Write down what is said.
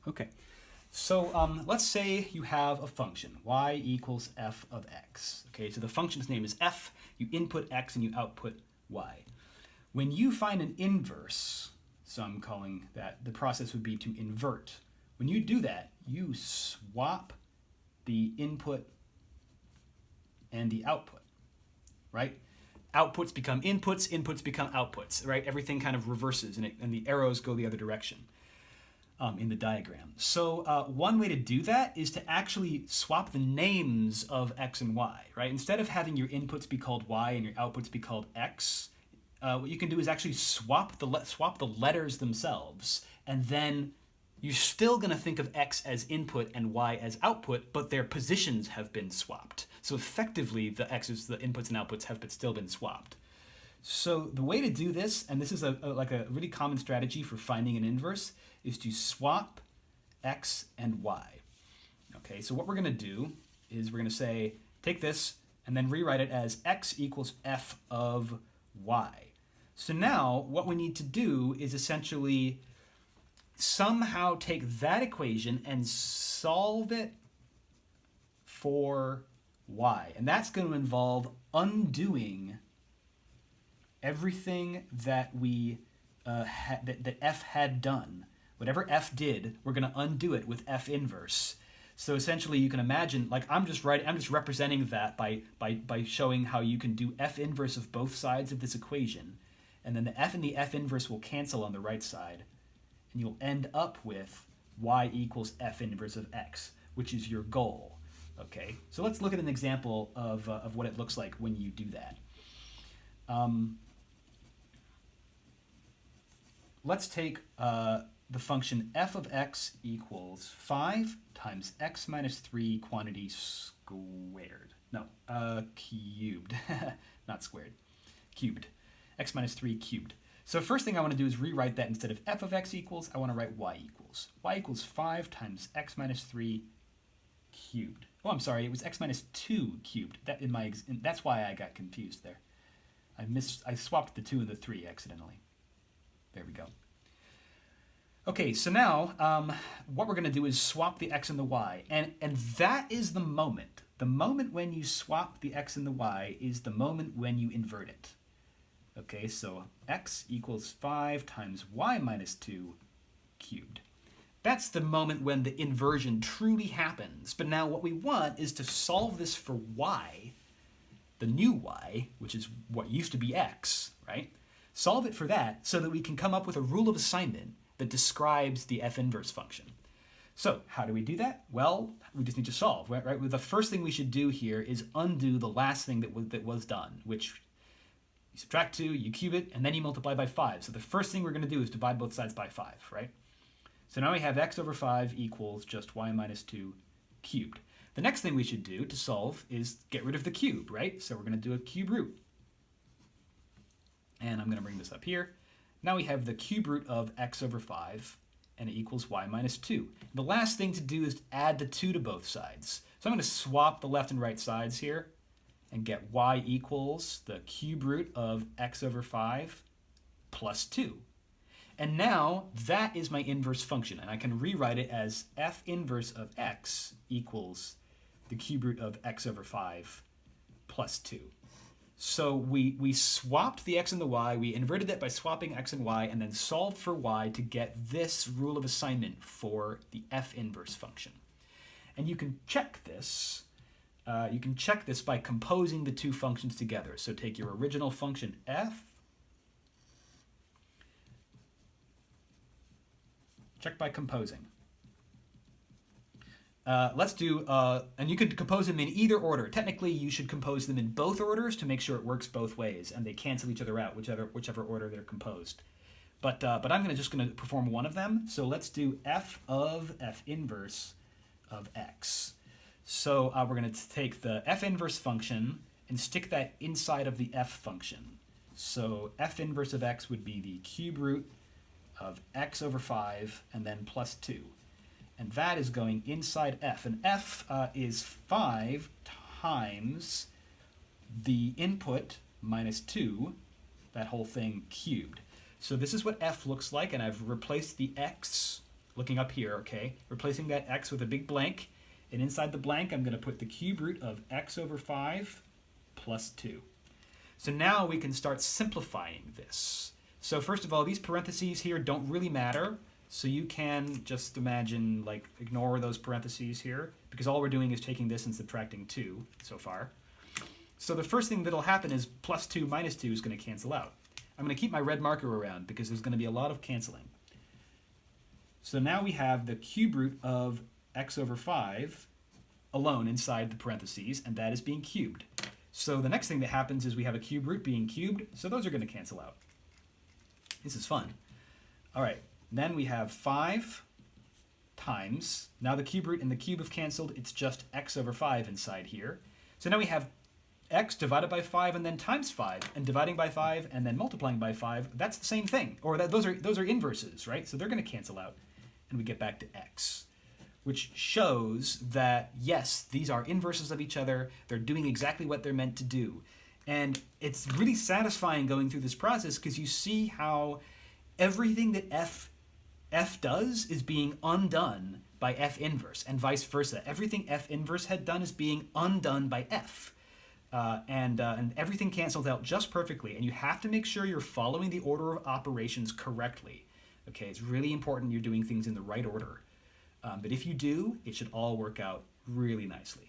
Okay, so let's say you have a function, y equals f of x. Okay, so the function's name is f, you input x and you output y. When you find an inverse, so I'm calling that, the process would be to invert. When you do that, you swap the input and the output, right? Outputs become inputs, inputs become outputs, right? Everything kind of reverses and the arrows go the other direction in the diagram. So one way to do that is to actually swap the names of x and y, right? Instead of having your inputs be called y and your outputs be called x, what you can do is actually swap the letters themselves, and then you're still going to think of x as input and y as output, but their positions have been swapped. So effectively, the x's, the inputs and outputs have still been swapped. So the way to do this, and this is a really common strategy for finding an inverse, is to swap x and y. Okay, so what we're going to do is we're going to say, take this and then rewrite it as x equals f of y. So now what we need to do is essentially somehow take that equation and solve it for y. And that's going to involve undoing everything that we that f had done. Whatever f did, we're going to undo it with f inverse. So essentially, you can imagine, like I'm just representing that by showing how you can do f inverse of both sides of this equation, and then the f and the f inverse will cancel on the right side, and you'll end up with y equals f inverse of x, which is your goal. Okay, so let's look at an example of what it looks like when you do that. Let's take the function f of x equals 5 times x minus 3 quantity squared. No, cubed, not squared, cubed. X minus 3 cubed. So first thing I want to do is rewrite that. Instead of f of x equals, I want to write y equals. Y equals 5 times x minus 3 cubed. Oh, I'm sorry, it was x minus 2 cubed. That's why I got confused there. I swapped the 2 and the 3 accidentally. There we go. Okay, so now what we're going to do is swap the x and the y. And that is the moment. The moment when you swap the x and the y is the moment when you invert it. Okay, so x equals 5 times y minus 2 cubed. That's the moment when the inversion truly happens. But now what we want is to solve this for y, the new y, which is what used to be x, right? Solve it for that so that we can come up with a rule of assignment that describes the f inverse function. So how do we do that? Well, we just need to solve, right? Well, the first thing we should do here is undo the last thing that was done, which you subtract 2, you cube it, and then you multiply by 5. So the first thing we're going to do is divide both sides by 5, right? So now we have x over 5 equals just y minus 2 cubed. The next thing we should do to solve is get rid of the cube, right? So we're going to do a cube root. And I'm going to bring this up here. Now we have the cube root of x over 5, and it equals y minus 2. The last thing to do is add the 2 to both sides. So I'm going to swap the left and right sides here and get y equals the cube root of x over 5 plus 2. And now that is my inverse function, and I can rewrite it as f inverse of x equals the cube root of x over 5 plus 2. So we swapped the x and the y, we inverted that by swapping x and y, and then solved for y to get this rule of assignment for the f inverse function. And you can check this. By composing the two functions together. So take your original function f, check by composing. Let's do, and you could compose them in either order. Technically, you should compose them in both orders to make sure it works both ways, and they cancel each other out, whichever order they're composed. But I'm just going to perform one of them. So let's do f of f inverse of x. So we're going to take the f inverse function and stick that inside of the f function. So f inverse of x would be the cube root of x over 5 and then plus 2. And that is going inside f. And f is 5 times the input minus 2, that whole thing cubed. So this is what f looks like, and I've replaced the x looking up here, okay, replacing that x with a big blank, and inside the blank I'm going to put the cube root of x over 5 plus 2. So now we can start simplifying this. So first of all, these parentheses here don't really matter, so you can just imagine, like, ignore those parentheses here, because all we're doing is taking this and subtracting 2 so far. So the first thing that'll happen is plus 2 minus 2 is going to cancel out. I'm going to keep my red marker around because there's going to be a lot of canceling. So now we have the cube root of x over 5 alone inside the parentheses, and that is being cubed. So the next thing that happens is we have a cube root being cubed, so those are going to cancel out. This is fun. All right, then we have 5 times, now the cube root and the cube have canceled, it's just x over 5 inside here. So now we have x divided by 5 and then times 5, and dividing by 5 and then multiplying by 5, that's the same thing. Or those are inverses, right? So they're going to cancel out, and we get back to x, which shows that, yes, these are inverses of each other. They're doing exactly what they're meant to do. And it's really satisfying going through this process because you see how everything that f does is being undone by f inverse, and vice versa. Everything f inverse had done is being undone by f. And everything cancels out just perfectly, and you have to make sure you're following the order of operations correctly. Okay, it's really important you're doing things in the right order. But if you do, it should all work out really nicely.